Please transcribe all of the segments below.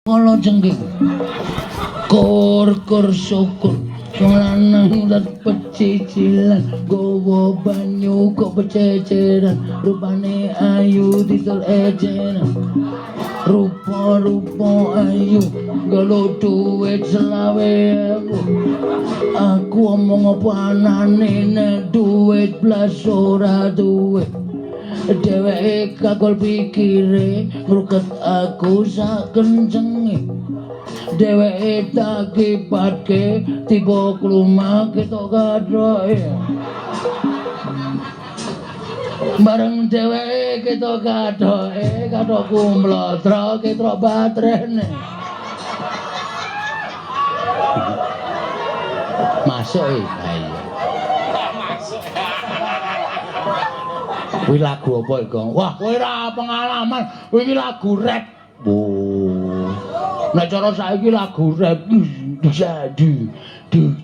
Kala jengking kur syukur lanang lan pecicilan gowo banyu kok bececeran rupane ayu titel ejeran rupa-rupa ayu galo duit selawe aku omong apa anane nek duit blas ora duit dheweke kagol pikire ngruket aku sak kencenge dheweke tak kipatke tiba klumah ketok gadroke bareng dheweke ketok gadroke katokku mlotro ketok batrene masuk ayo kuwi lagu apa iki? Wah, kowe ora pengalaman. Kuwi lagu rap. Oh. Nek cara saiki lagu rap jadu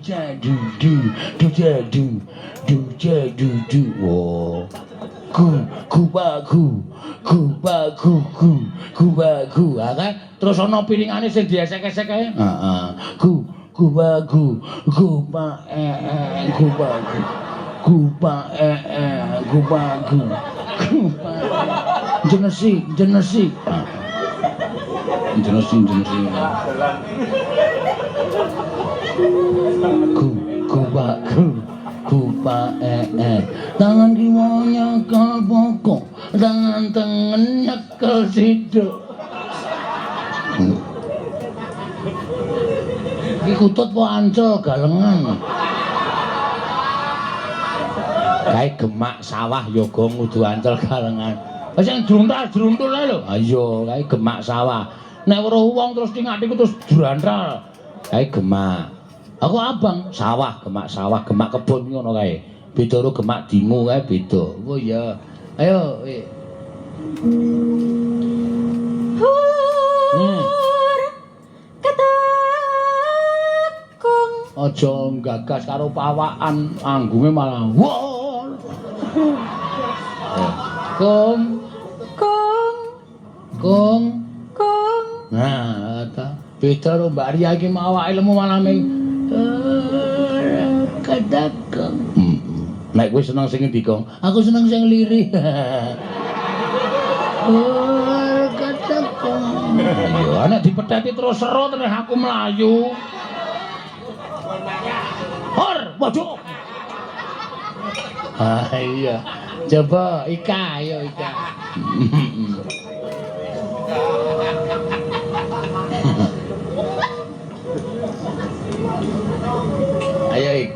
jadu jadu jadu. Oh. Ku bagu. Akeh terus ana pilingane sing diesek-esek kae. Heeh. Ku bagu. Ku bagu. Gupa jenesi gupa tangan kiwanya kalpoko tangan tengen nyekel siduk iki kutut po ancol galengan kae gemak sawah yoga ngudu ancol galengan. Wis sing druntal-druntul ae lho. Ha iya, kae gemak sawah. Nek weruh wong terus tingatiku terus drantral. Kae gemak. Aku abang sawah, gemak kebon ngono kae. Beda karo gemak dingu kae beda. Oh iya. Ayo, weh. Aja gagas karo pawakan, anggunge malah wah. Kong. Nah, ta. Beda karo Mbak Ria iki awake lemu malah ming kadakong. Nek kowe seneng sing endi, Kong? Aku seneng sing lirih. Kadakong. Ayo, nek dipetheti terus seru terus aku mlayu. Hor, waduh. Ah iya. Coba Ika, ayo Ika. Ayo Ik.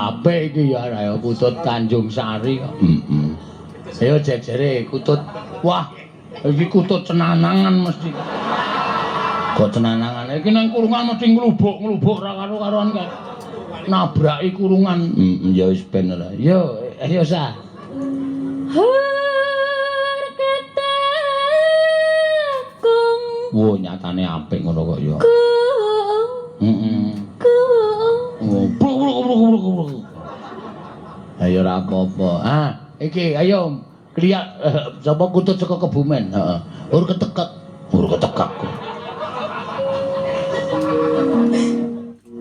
Apik iki ya ayo Kutut Tanjung Sari kok. Ayo jejere Kutut. Wah, iki Kutut cenanangan mesti. Kok cenanangan? Iki nang kurungan mesti nglubuk-nglubuk ra karo-karoan kae. Nabraki kurungan. Ya wis ben ora. Yo, ayo sa. Wo nyatane apik ngono kok ya. Ayo ora apa-apa. Ah, iki ayo kliak sapa Kutut saka Kebumen. Heeh. Ur ketekek.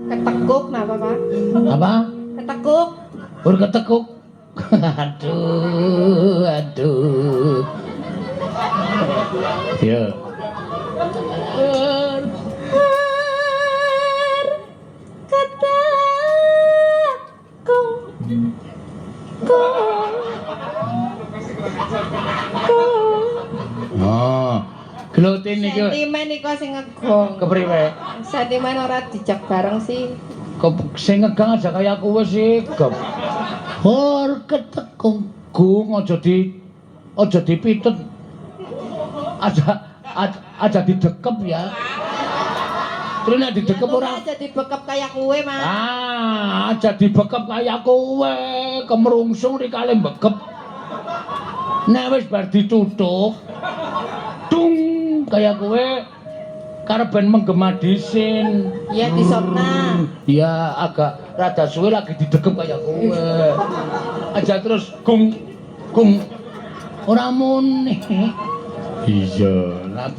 Ketekuk napa, Pak? Apa? Ketekuk. Ur ketekuk. Aduh. Ya. Oh, glotin iki. Sentimen iku sing ngegong. Kepriwe? Sentimen ora dijak bareng sih. Sing ngegang aja kaya kowe sih, Gep. Hor ketekung gung aja dipitut. Aja didekep ya. Terus nek didekep ora aja dibekep kaya kowe, Mas. Ah, aja dibekep kaya kowe, kemrungsung rikale bekep. Nek wis bar ditutuk, dung kaya kowe karben menggema disin. Iya disopna. Ya agak rada suwe lagi didegep kaya kowe. Aja terus gung ora muni. Iya, ora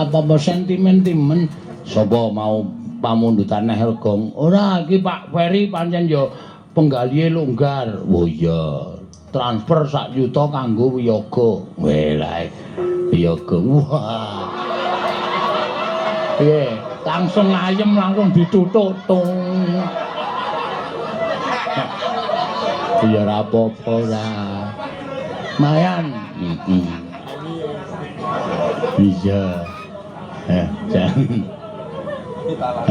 apa-apa sentimen-timen. Sapa mau pamundutan neh Gong? Ora iki Pak Ferry pancen ya penggalihe longgar. Oh iya. Transfer 1 juta kanggo wiyaga. Welah. Wiyaga. Wah. Piye? Langsung ayem langsung ditututung. Ya ora apa-apa lah. Mayan. Iya. Jan.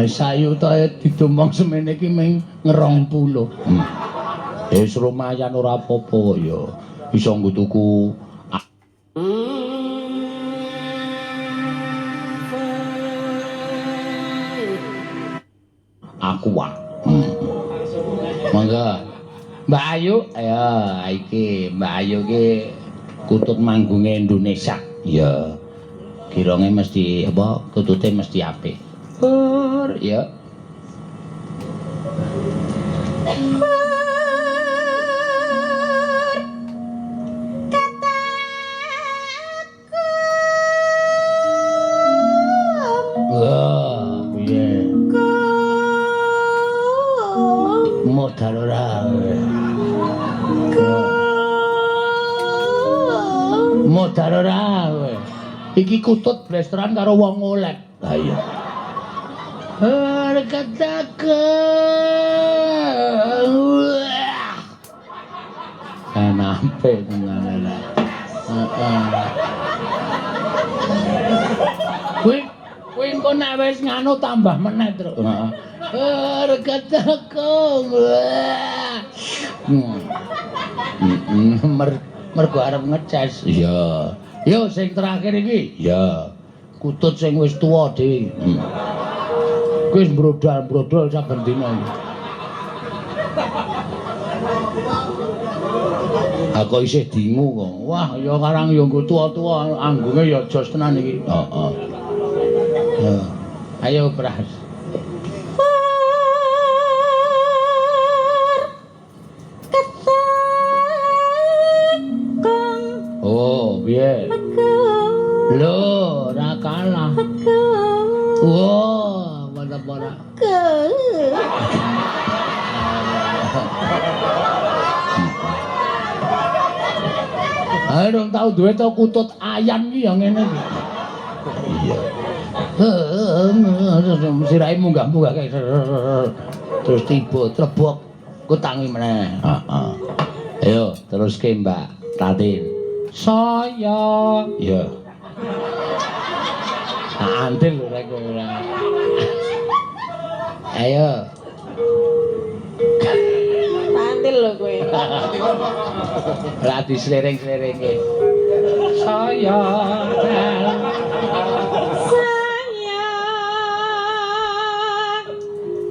Sayuta ditumbang semene iki mung 20. Wis lumayan ora apa-apa ya. Iso nggo tuku aqua. Mangga. Mbak Ayu, ya iki Mbak Ayu ki kutut manggunge Indonesia. Ya. Kironge mesti apa? Tutute mesti apik. Ya. Modal ora. Modal ora. Iki kutut blesteran karo wong oleh. Ha iya. Kataku. Kenapa tenan lah. Kuwi engko nek wis nganu tambah meneh, Truk. Kataku. Mergo arep ngeces. Iya. Yo sing terakhir iki. Ya. Kutut sing wis tuwa dhewe. Kuwi wis brodol-brodol saben dina iki. Aku isih dingu kok. Wah, ya karang ya nggo tuwa-tuwa anggunge ya jos tenan iki. Heeh. Ya. Ayo Pras. Oh, piye? Lho, ora kalah. Wah, mana-mana. Ayo dong tau duwe to kutut ayam iki ya ngene iki. Iya. Sirahe munggah-munggah kae. Terus tiba trebok kutangi meneh. Heeh. Ayo teruske Mbak Tatin. Saya. Iya. Antil lho rek ora. Ayo. Antil lho kowe. Lah dislering-sleringe. Saya.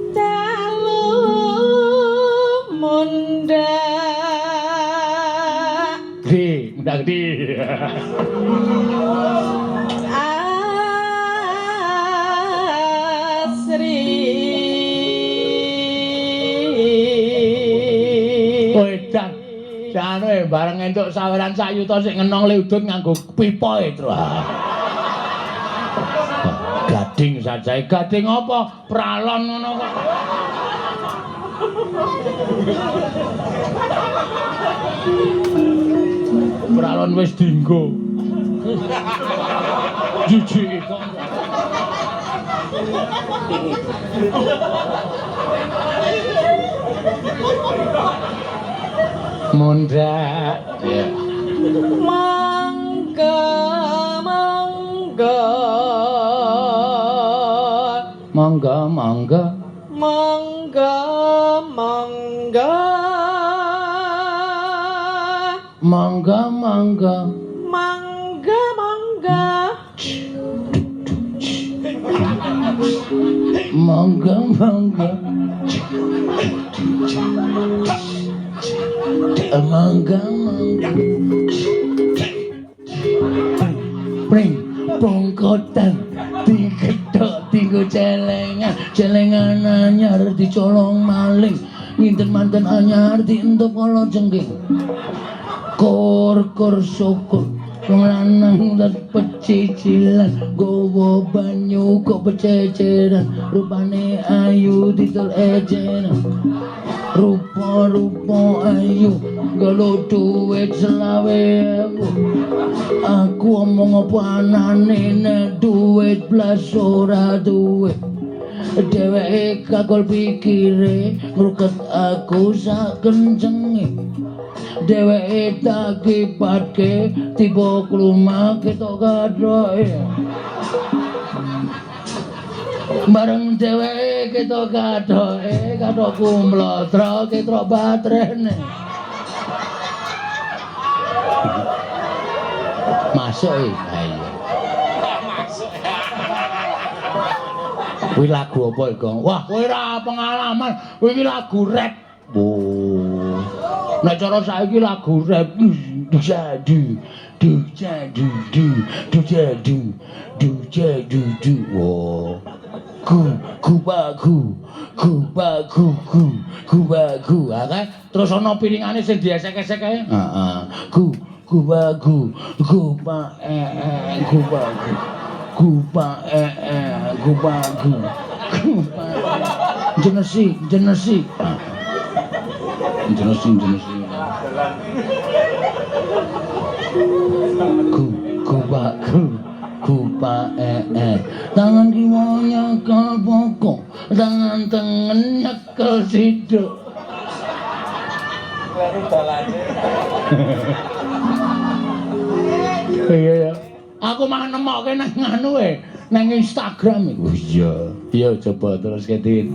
Dalu munda. Mundak di. Jane bareng entuk saweran sayuta sing ngenong leudut nganggo pipa e, Tru. Gading sajae. Gading apa? Pralon ngono kok. Pralon wis dienggo. Jijik kok. Munda ya. Mangga mangga mangga mangga mangga mangga mangga mangga mangga mangga mangga mangga pring pongkotan tiga celengan anyar dicolong maling nginten manten anyar dientuk kala jengking kur syukur wong lanang lan pecicilan gowo banyu kok bececeran rupane ayu didol ejenan rupa ayu galo duit 20.000 aku omong apa anane nek duit blas ora duwe dheweke kakol pikire ngruket aku sak kencenge dheweke tak kipatke tiba kluma ketok gadhoke bareng dheweke ketok gadhoke kathokku mlotro ketok batrene masuk ayo kuwi lagu apa iki wah kowe ora pengalaman kuwi lagu rap oh nek cara saiki lagu rap jadu oh ku akeh terus ana piringane sing diesek-esek kae heeh ku jenesi tangan kiwanya nyekel pokok tangan tengen nyekel siduk iya ya aku mah nemokke nang anu nang Instagram iku iya coba terus ketin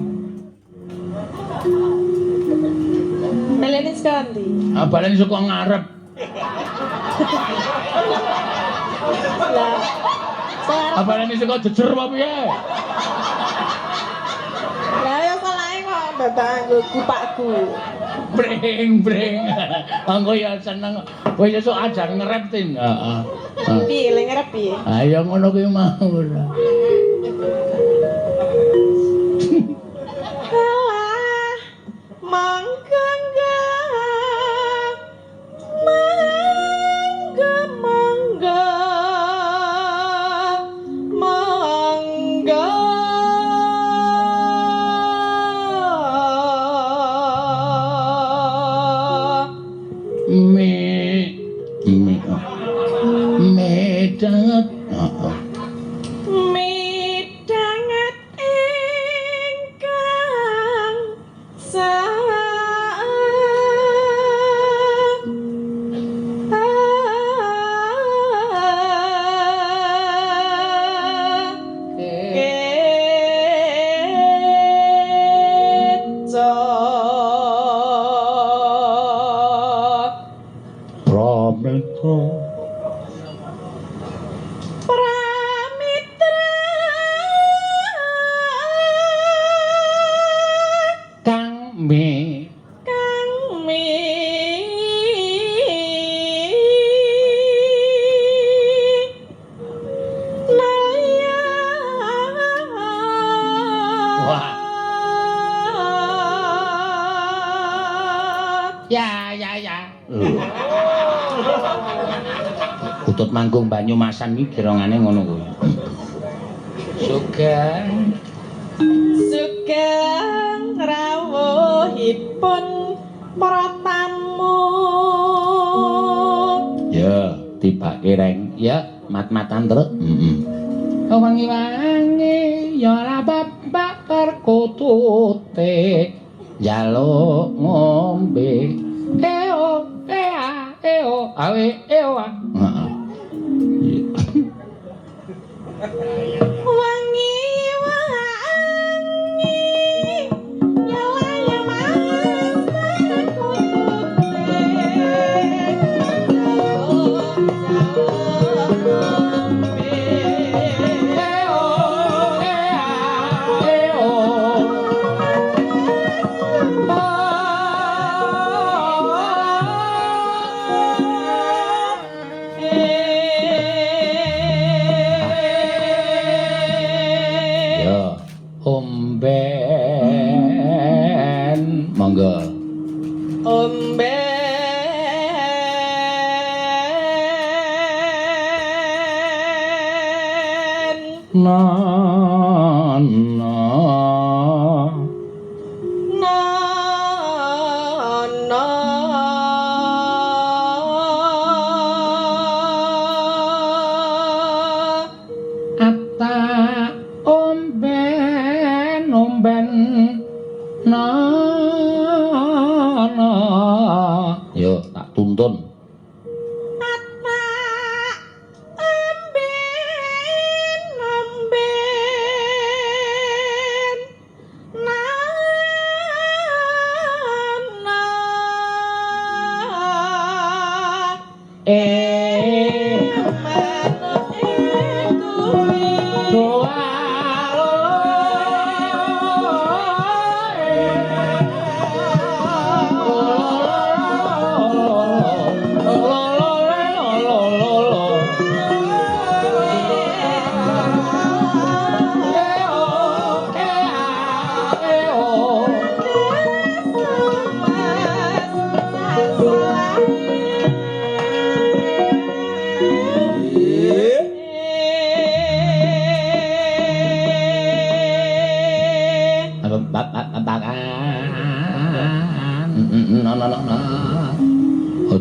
Melene sekondi. Balen saka ngarep. Lah, balen saka jejer apa piye? Lah ya salahe kok dadang kupakku. Breng. Anggo ya seneng. Kowe sesuk ajar ngerep tin. Heeh. Piye le ngerep piye? Ya ngono kuwi mau. Utut manggung Banyumasan iki kirangane ngono kuwi. Sugeng rawuhipun para tamu. Ya, tibake reng. Ya, mat-matan terus. Wangi-wangi ya la bapak perkutute njaluk ngombe. Awe ewa. omben monggo omben nana yo tak tuntun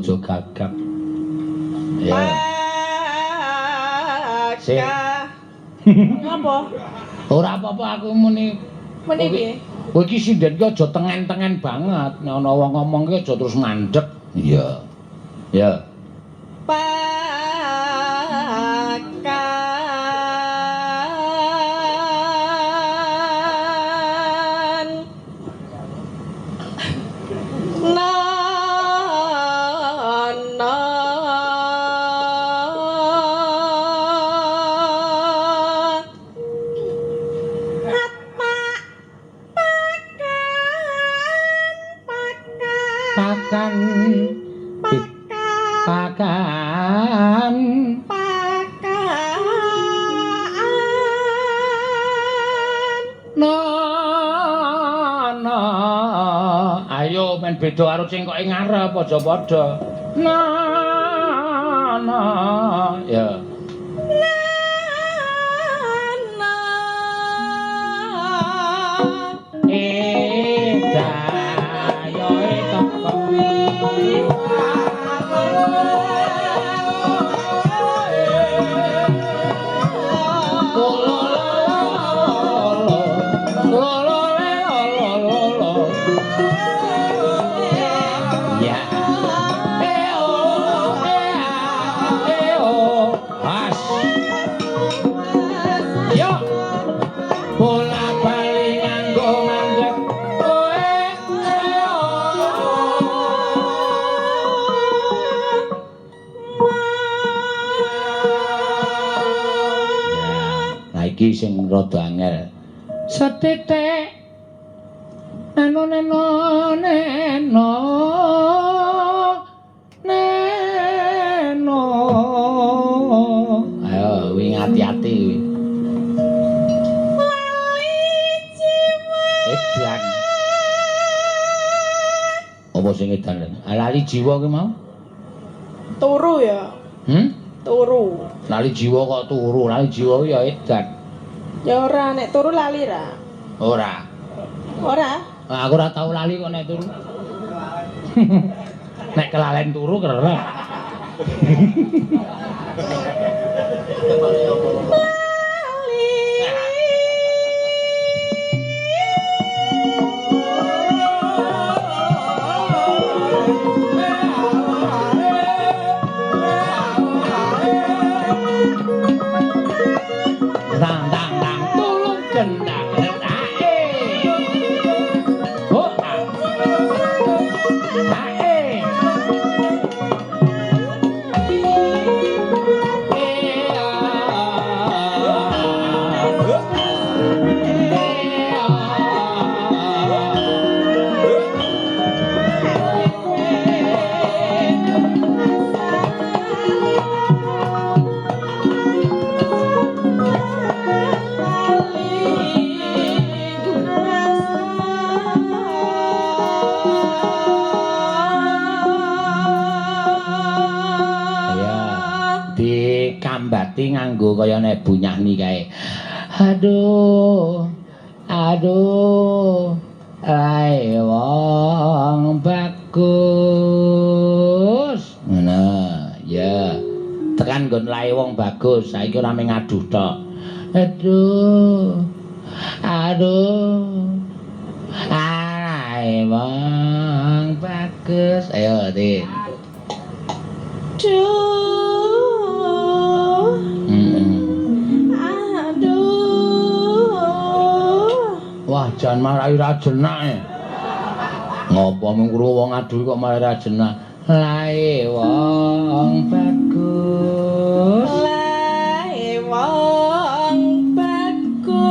ojo gagap ya sing apa ora apa-apa aku muni piye kowe iki sinden ki aja tengen-tengen banget nek ana wong ngomong ki aja terus mandeg iya ya ayo men beda karo sing kok ing ngarep aja padha ya iki sing rada angel setitik neno ayo wing hati-hati edan apa sing edan lali jiwa ki mau turu ya turu lali jiwa kok turu lali jiwa ya edan ya ora nek turu lali ra ora aku ora tau lali kok nek turu nek kelalen turu kerep ganti nganggo kaya nek bunyahni kae. Aduh. Aduh. Lae wong bagus. Ngono, ya. Tekan nggon lae wong bagus, saiki ora mung aduh tok. Aduh. Aduh. Lae wong bagus. Ayo, Din. Duh. Aduh. Wah, jan marai ra jenak. Ngopo mung krungu wong aduh kok marai ra jenak. Lae wong bagus. Lae wong bagus.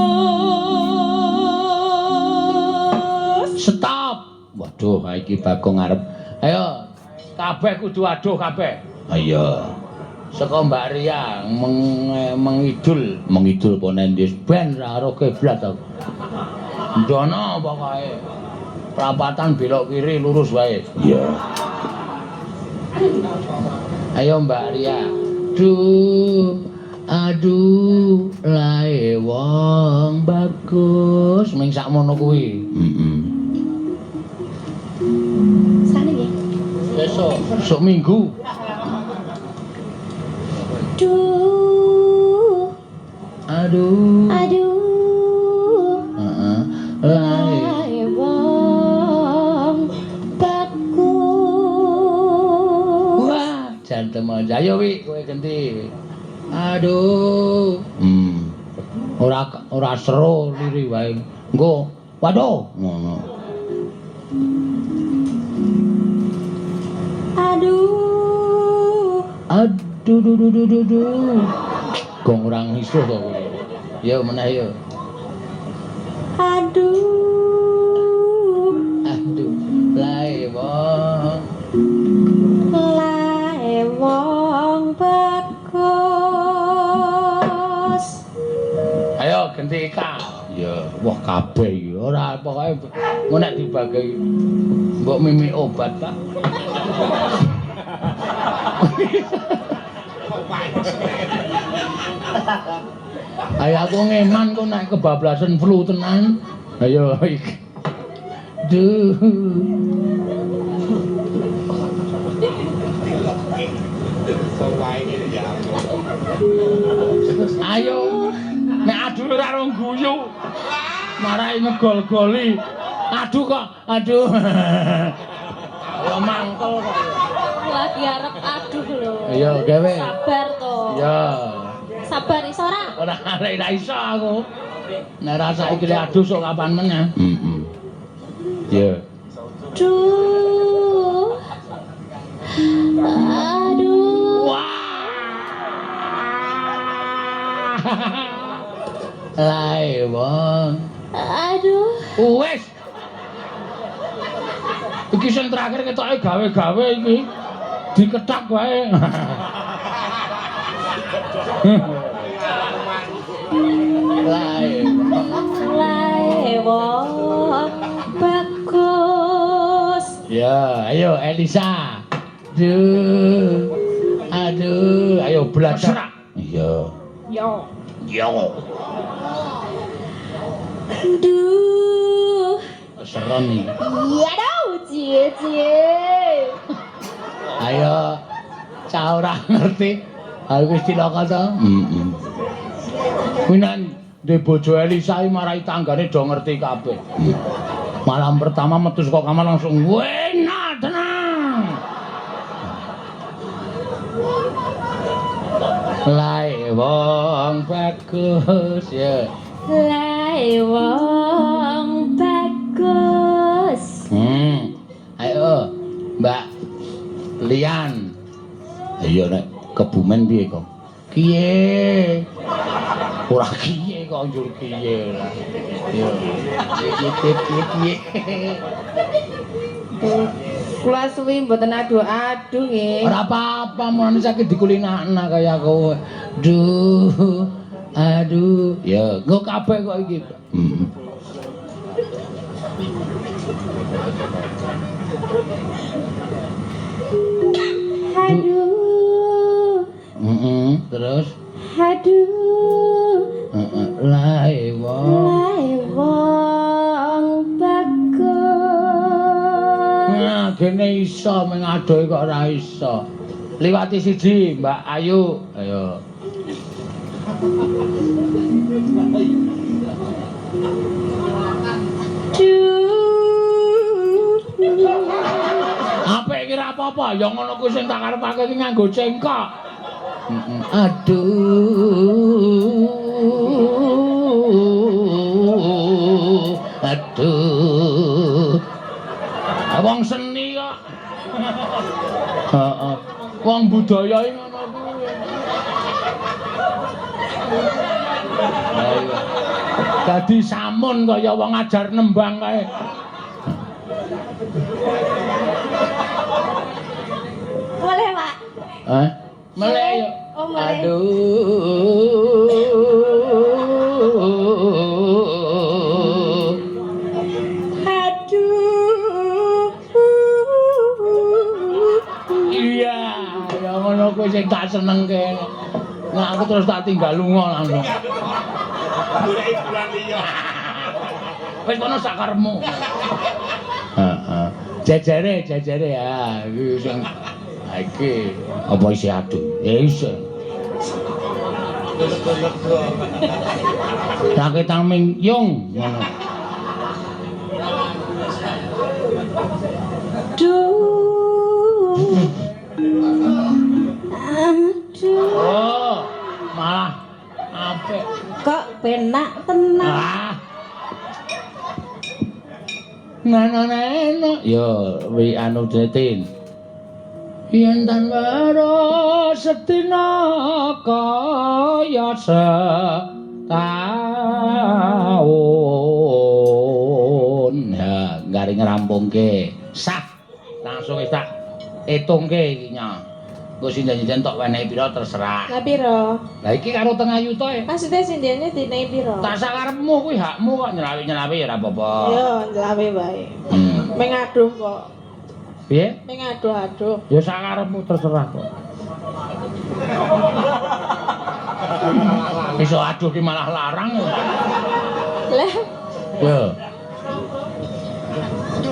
Stop. Waduh, iki Bagong ngarep. Ayo, kabeh kudu aduh kabeh. Ayo. Saka Mbak Ria mengidul apa nendis ben ra karo kiblat aku. Ndono pokoke. Prapatan belok kiri lurus wae. Iya. Ayo Mbak Ria. Aduh, lae wong bagus ming sakmono kuwi. Sakniki. Esuk Minggu. Duh. Aduh. Aduh. Lae wong bagus. Wah, jantem aja. Ayo wi, kowe ganti. Aduh. Ora seru liri wae. Engko, waduh. Ngono. Aduh. Gong ora ngisuh to kowe. Ya meneh ya. Aduh. Lae wong bagus. Ayo ganti Kak. Ya, wah kabeh iki. Ora pokoke engko nek dibagi mbok mimi obat, Pak. Ayo aku ngeman kok nek kebablasan flu tenan. Ayo iki. Duh. Ayo. Nek aduh ora rong guyu. Marai ngegol-goli. Aduh kok, aduh. Ayo mangkel kok. Lagi arep aduh lho. Iya, gawe. Sabar to. Iya. Sabar iso ora? Ora arek ra iso aku. Nek rasa iki aduh sok kapan meneh. Iya. Duh. Aduh. Wah. Lae wong. Aduh. Wes. Iki sing terakhir ketoke gawe-gawe iki. Diketak wae. Lae wong bagus. Ya, ayo Elisa. Aduh, ayo belajar. Iya. Yo. Duh. Seron nih. Iya dong, Cie. Ayo. Cah ora ngerti. Aku wis cilaka to. Kuwi nek ndek bojo Elisa iki marai tanggane do ngerti kabeh. Malam pertama metu saka kamar langsung enak tenang. Lae wong bagus ya. Lae wong bagus. Ayo Mbak Lian. Ayo nek Kebumen piye kok? Kiye? Ora kiye kok njur kiye lah. Yo. Kiye. Kula suwi mboten aduh-aduh nggih. Ora apa-apa, mulane saiki dikulinakna kaya kowe. Aduh. Ya, engko kabeh kok iki. Aduh. Terus? Nah, gene iso mengadohi kok ora iso. Liwati siji, Mbak Ayu. Ayo. Apik iki ra apa-apa, ya ngono kuwi sing tak karepake iki nganggo cengkok. Aduh. Wong seni kok. Heeh. Wong budaya iki ngono kuwi. Ayo. Dadi samun kaya wong ajar nembang kae. Boleh, Pak. Hah? Melek yo. Oh, melek. Aduh. Iya, ya ngono kuwi sing tak senengke. Nah, aku terus tak tinggal lunga langsung. Goleki bulan liya. Wis kono sak karepmu. Heeh. Jejere ya, iki sing iki apa isi aduh? Ya iso. Raketang Ming Yung ngono. Aduh. Oh, malah apik. Kok penak tenang. Ah. Nana. Yo, wi anu detin. Yen tan waro setina kaya setahun. Ya, garing ngrampungke. Sah. Langsung wis tak etungke iki nya. Engko sinten-sinten tok wenehi pira terserah. Lah piro? Lah iki karo tengah yuta e. Maksudnya sindene dinehi piro? Tak sakarepmu kuwi hakmu kok nyelawi-nyelawi ya ora apa-apa. Yo, njlawe wae. Mengaduh kok. Piye? Mengaduh-aduh. Ya sakarepmu terserah kok. Iso aduh ki malah larang. Lah, Yo.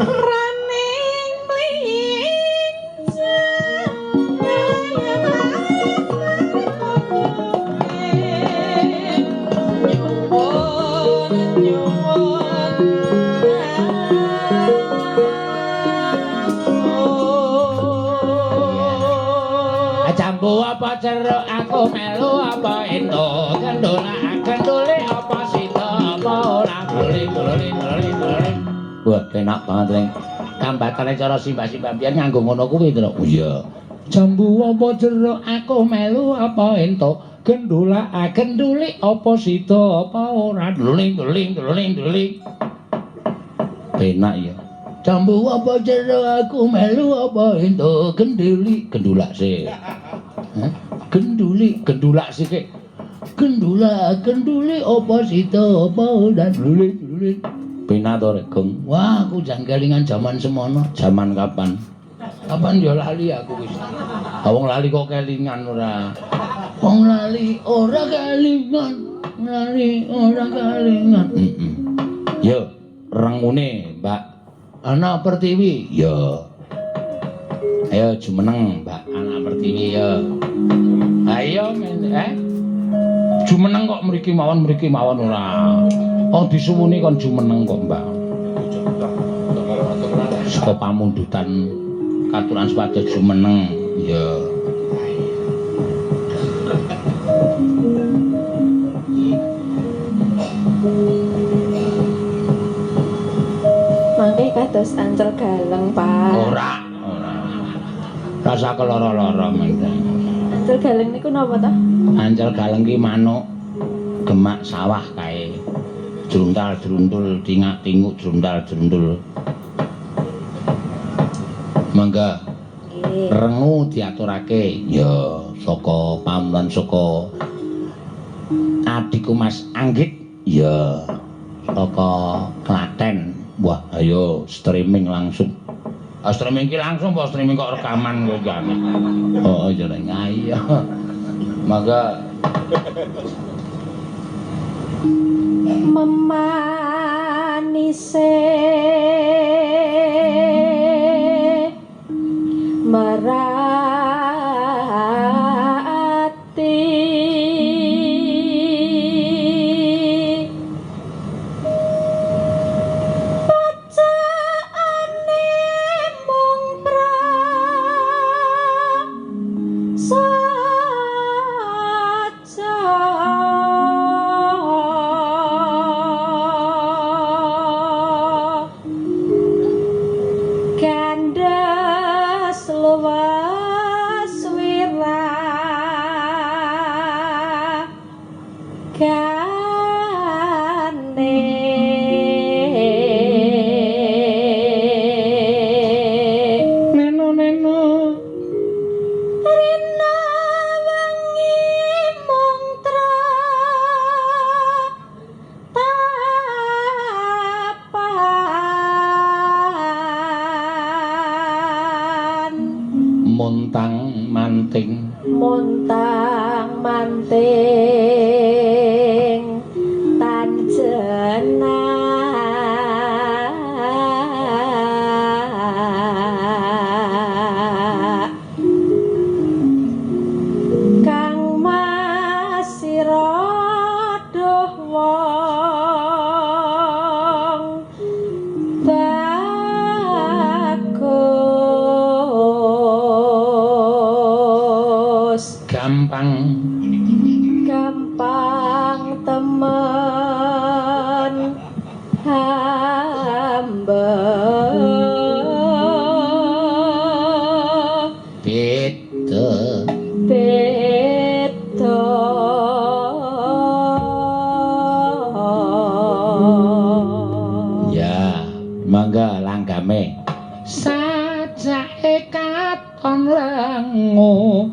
raning Jambu apa jeruk aku melu apa itu gendule apa sida apa ora guli. Wah, enak banget ning. Kambatane cara simbah-simbah biyen nganggo ngono kuwi to. Oh iya. Jambu apa jeruk aku melu apa ento gendule apa sida apa ora guli. Enak ya. Jambu apa jeruk aku melu apa ento gendulak sih. Hah? Gendulak sih kek. Gendule apa sida apa ora guli. Penak to rek, Gong. Wah, aku jangkelingan zaman semono. Zaman kapan? Kapan ya lali aku wis. Wong lali kok kelingan ora. Wong lali ora kelingan. Yo, rengune, Mbak. Ana Pertiwi. Yo. Ayo jumeneng, Mbak. Anak Pertiwi yo. Ayo jumeneng kok mriki mawon ora. Oh disuwuni kon jumeneng kok, Mbak. Saka pamundutan katuran sepados jumeneng. Ya. mangke kados ancel galeng, Pak. Ora. Rasa keloro-loro mengke. Ancel galeng niku napa ta? Ancel galeng ki manuk gemak sawah kae. Druntal-druntul, tingak-tinguk, druntal-druntul. Mangga. Nggih. Rengu diaturake. Ya, saka pamulan saka adikku Mas Anggit. Ya, saka Klaten. Wah, ayo streaming langsung. Streaming ki langsung apa streaming kok rekaman kok jane. Oh, ya ayo. Mangga Memanise montang manting montang manting tanjena kang masira doh wong bagus gampang temen hamba beda beda ya mangga langgame sajake katon lengo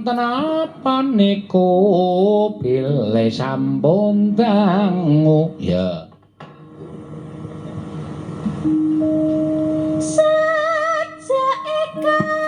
wonten apa niku pilih sampun dangu ya sajake katon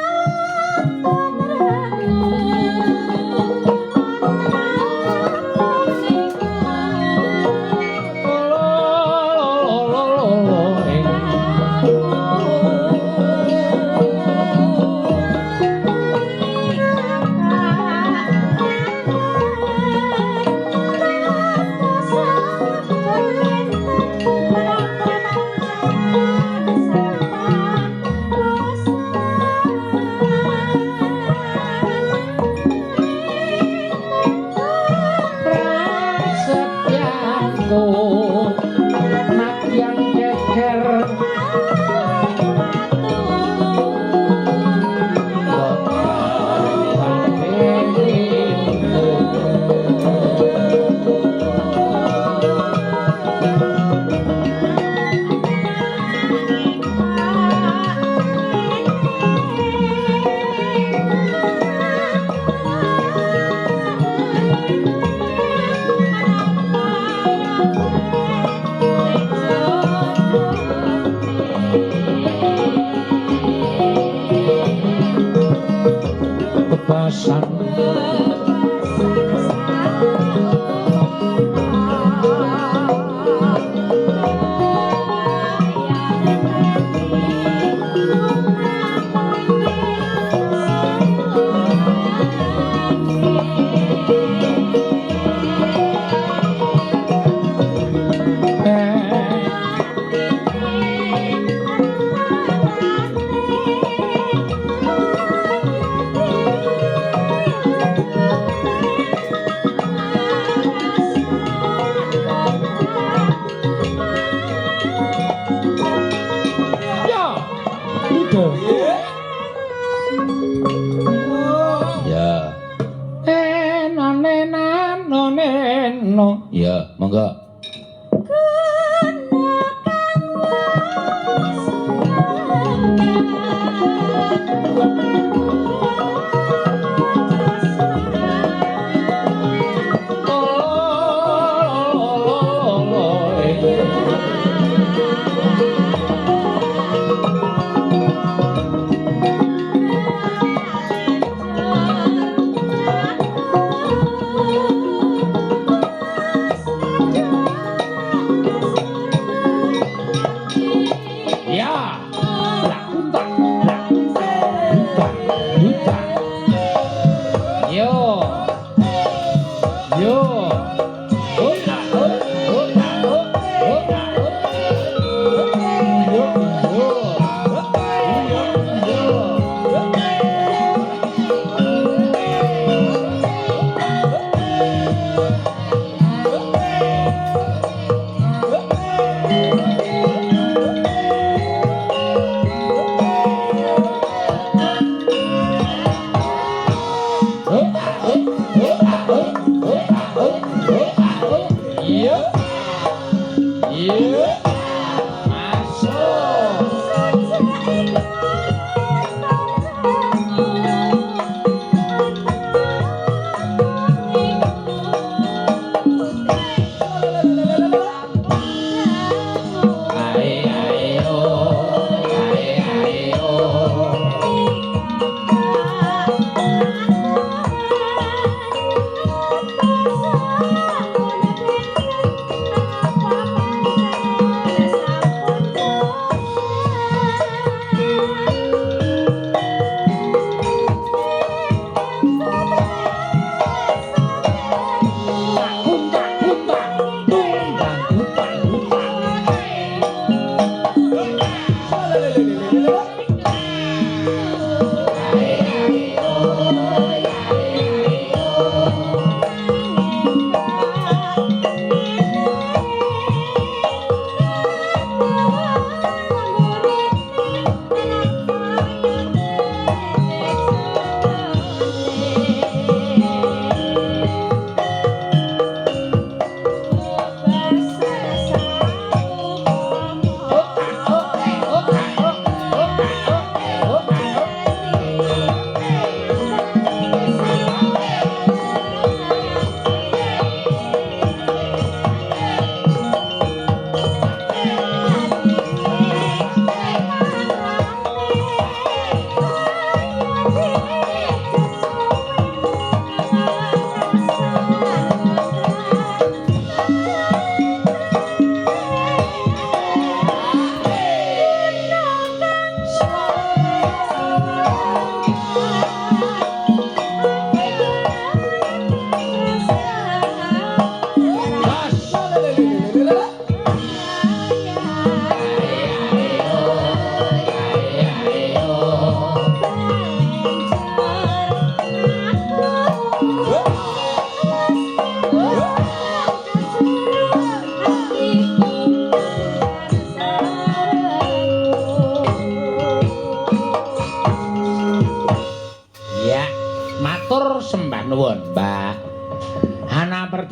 bebasan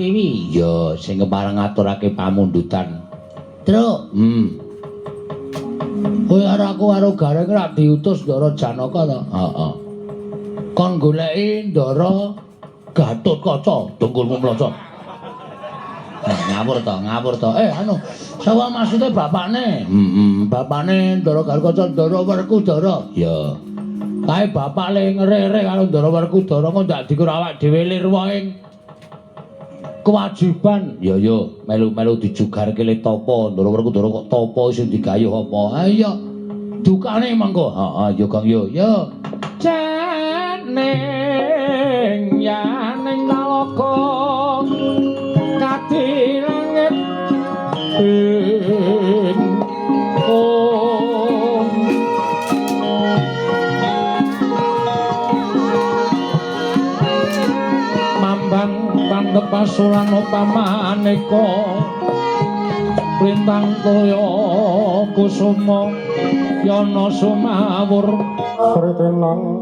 Pratiwi ya sing kepareng ngaturake pamundutan. Truk. Kowe aku karo Gareng rak diutus Ndara Janaka to? Heeh. Kon goleki Ndara Gatotkaca, dengkulmu mlocot. Ngawur to. Anu, sapa maksude bapakne? Bapakne Ndara Gatotkaca, Ndara Werkudara. Ya. Kae bapak le ngerere karo Ndara Werkudara kok ndak dikur awak dhewe lirwa ing kewajiban. Ya melu-melu dijugarke le tapa Ndara Werkudara kok tapa sing digayuh apa? Ha iya. Dukane mangko. Heeh ya Kang yo. Ya. Janing yaning nalaka kati langit mambang pangkepasulan upamaneka Lintang toya kusuma yana sumawur Ritenang